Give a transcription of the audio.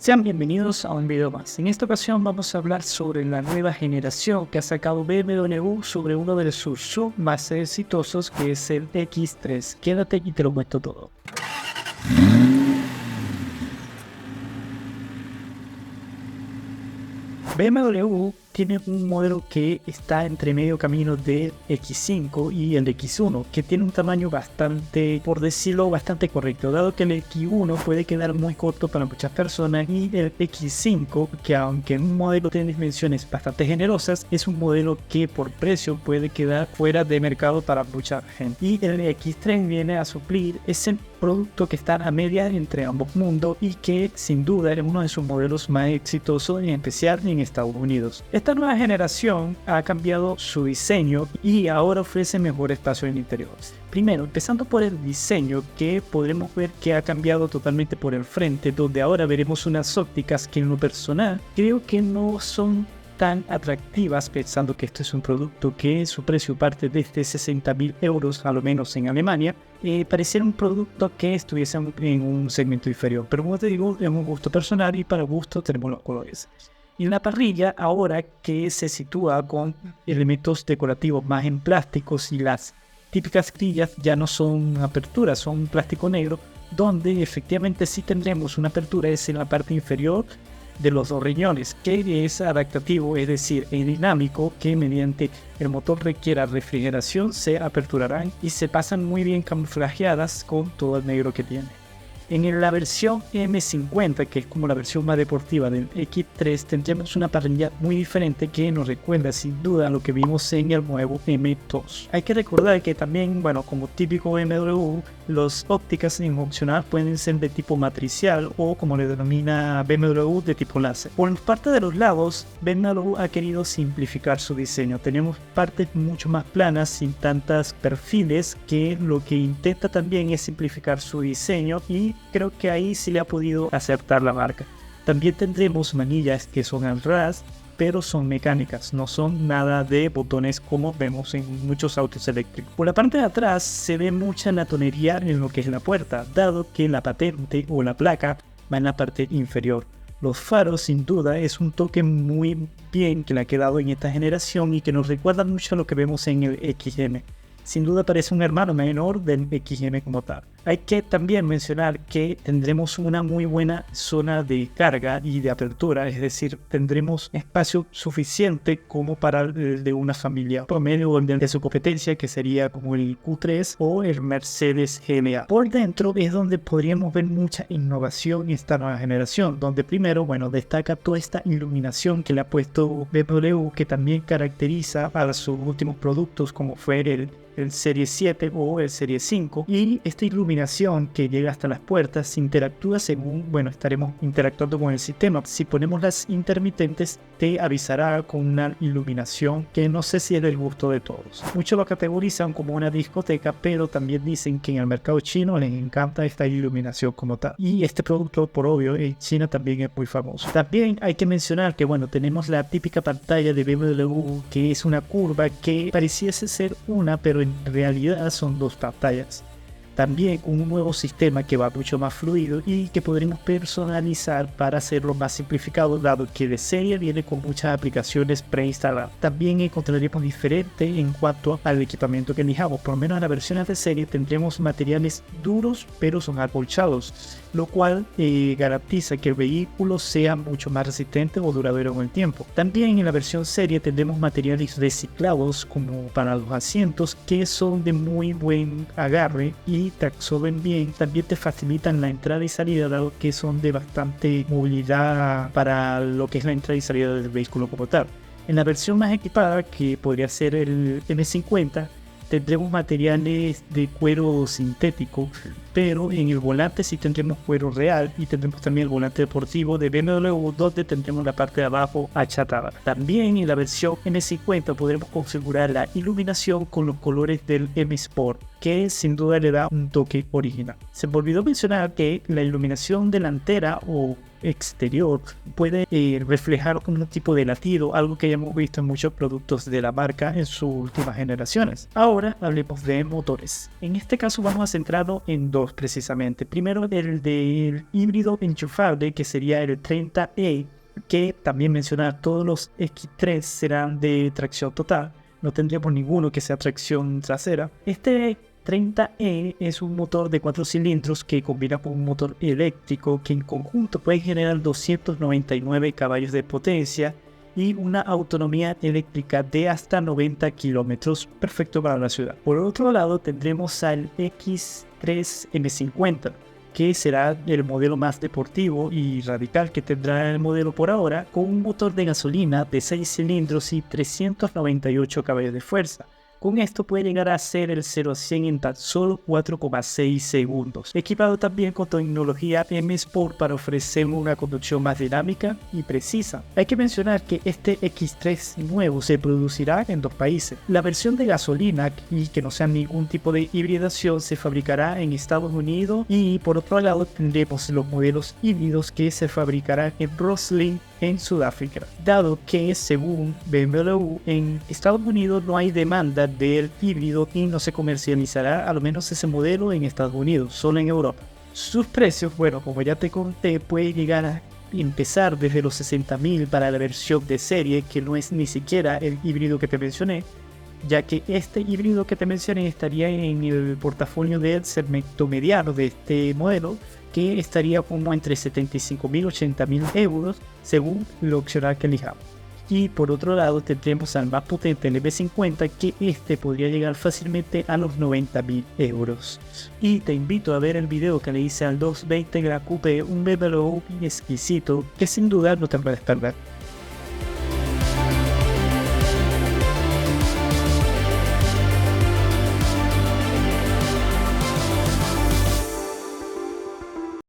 Sean bienvenidos a un video más. En esta ocasión vamos a hablar sobre la nueva generación que ha sacado BMW sobre uno de sus sub más exitosos, que es el X3. Quédate y te lo cuento todo. BMW tiene un modelo que está entre medio camino del X5 y el X1, que tiene un tamaño bastante, por decirlo, bastante correcto, dado que el X1 puede quedar muy corto para muchas personas y el X5, que aunque es un modelo de dimensiones bastante generosas, es un modelo que por precio puede quedar fuera de mercado para mucha gente. Y el X3 viene a suplir ese producto que está a media entre ambos mundos y que sin duda es uno de sus modelos más exitosos, en especial en Estados Unidos. Esta nueva generación ha cambiado su diseño y ahora ofrece mejor espacio en el interior. Primero, empezando por el diseño, que podremos ver que ha cambiado totalmente por el frente, donde ahora veremos unas ópticas que en lo personal creo que no son tan atractivas, pensando que esto es un producto que su precio parte desde 60.000 euros, a lo menos en Alemania. Pareciera un producto que estuviese en un segmento inferior, pero como te digo, es un gusto personal y para gusto tenemos los colores. Y la parrilla, ahora que se sitúa con elementos decorativos más en plásticos, y las típicas grillas ya no son aperturas, son plástico negro, donde efectivamente sí tendremos una apertura, es en la parte inferior de los dos riñones, que es adaptativo, es decir, es dinámico, que mediante el motor requiera refrigeración se aperturarán y se pasan muy bien camuflajeadas con todo el negro que tiene. En la versión M50, que es como la versión más deportiva del X3, tendremos una parrilla muy diferente que nos recuerda sin duda a lo que vimos en el nuevo M2. Hay que recordar que también, bueno, como típico BMW, las ópticas en opcional pueden ser de tipo matricial o, como le denomina BMW, de tipo láser. Por parte de los lados, BMW ha querido simplificar su diseño. Tenemos partes mucho más planas, sin tantos perfiles, que lo que intenta también es simplificar su diseño, y creo que ahí sí le ha podido acertar la marca. También tendremos manillas que son al ras, pero son mecánicas, no son nada de botones como vemos en muchos autos eléctricos. Por la parte de atrás se ve mucha latonería en lo que es la puerta, dado que la patente o la placa va en la parte inferior. Los faros, sin duda, es un toque muy bien que le ha quedado en esta generación y que nos recuerda mucho a lo que vemos en el XM. Sin duda parece un hermano menor del XM como tal. Hay que también mencionar que tendremos una muy buena zona de carga y de apertura, es decir, tendremos espacio suficiente como para el de una familia promedio o de su competencia, que sería como el Q3 o el Mercedes GLA. Por dentro es donde podríamos ver mucha innovación en esta nueva generación, donde primero, bueno, destaca toda esta iluminación que le ha puesto BMW, que también caracteriza a sus últimos productos, como fue el Serie 7 o el Serie 5, y esta iluminación que llega hasta las puertas interactúa según, bueno, estaremos interactuando con el sistema. Si ponemos las intermitentes, te avisará con una iluminación que no sé si es del gusto de todos. Muchos lo categorizan como una discoteca, pero también dicen que en el mercado chino les encanta esta iluminación como tal, y este producto, por obvio, en China también es muy famoso. También hay que mencionar que, bueno, tenemos la típica pantalla de BMW, que es una curva que pareciese ser una, pero en realidad son dos pantallas. También con un nuevo sistema que va mucho más fluido y que podremos personalizar para hacerlo más simplificado, dado que de serie viene con muchas aplicaciones preinstaladas. También encontraremos diferente en cuanto al equipamiento que elijamos. Por lo menos en las versiones de serie tendremos materiales duros, pero son acolchados, lo cual garantiza que el vehículo sea mucho más resistente o duradero con el tiempo. También en la versión serie tendremos materiales reciclados como para los asientos, que son de muy buen agarre y te absorben bien. También te facilitan la entrada y salida, dado que son de bastante movilidad para lo que es la entrada y salida del vehículo como tal. En la versión más equipada, que podría ser el M50, tendremos materiales de cuero sintético, pero en el volante sí tendremos cuero real, y tendremos también el volante deportivo de BMW, donde tendremos la parte de abajo achatada. También en la versión M50 podremos configurar la iluminación con los colores del M Sport, que sin duda le da un toque original. Se me olvidó mencionar que la iluminación delantera, o exterior puede reflejar un tipo de latido, algo que ya hemos visto en muchos productos de la marca en sus últimas generaciones. Ahora hablemos de motores. En este caso vamos a centrarnos en dos precisamente. Primero el del híbrido enchufable, que sería el 30e, que también mencionar todos los X3 serán de tracción total. No tendríamos ninguno que sea tracción trasera. Este 30e es un motor de 4 cilindros que combina con un motor eléctrico que en conjunto puede generar 299 caballos de potencia y una autonomía eléctrica de hasta 90 kilómetros, perfecto para la ciudad. Por otro lado tendremos al X3 M50, que será el modelo más deportivo y radical que tendrá el modelo por ahora, con un motor de gasolina de 6 cilindros y 398 caballos de fuerza. Con esto puede llegar a hacer el 0 a 100 en tan solo 4,6 segundos. Equipado también con tecnología M Sport para ofrecer una conducción más dinámica y precisa. Hay que mencionar que este X3 nuevo se producirá en dos países. La versión de gasolina y que no sea ningún tipo de hibridación se fabricará en Estados Unidos, y por otro lado tendremos los modelos híbridos que se fabricarán en Roslyn, en Sudáfrica, dado que según BMW en Estados Unidos no hay demanda del híbrido y no se comercializará al menos ese modelo en Estados Unidos, solo en Europa. Sus precios, bueno, como ya te conté, puede llegar a empezar desde los 60.000 para la versión de serie, que no es ni siquiera el híbrido que te mencioné, ya que este híbrido que te mencioné estaría en el portafolio del segmento mediano de este modelo, que estaría como entre 75.000 y 80.000 euros según lo opcional que elijamos. Y por otro lado tendremos al más potente, el M50, que este podría llegar fácilmente a los 90.000 euros. Y te invito a ver el video que le hice al 220 Gran Coupe, un BMW exquisito que sin duda no te puedes perder.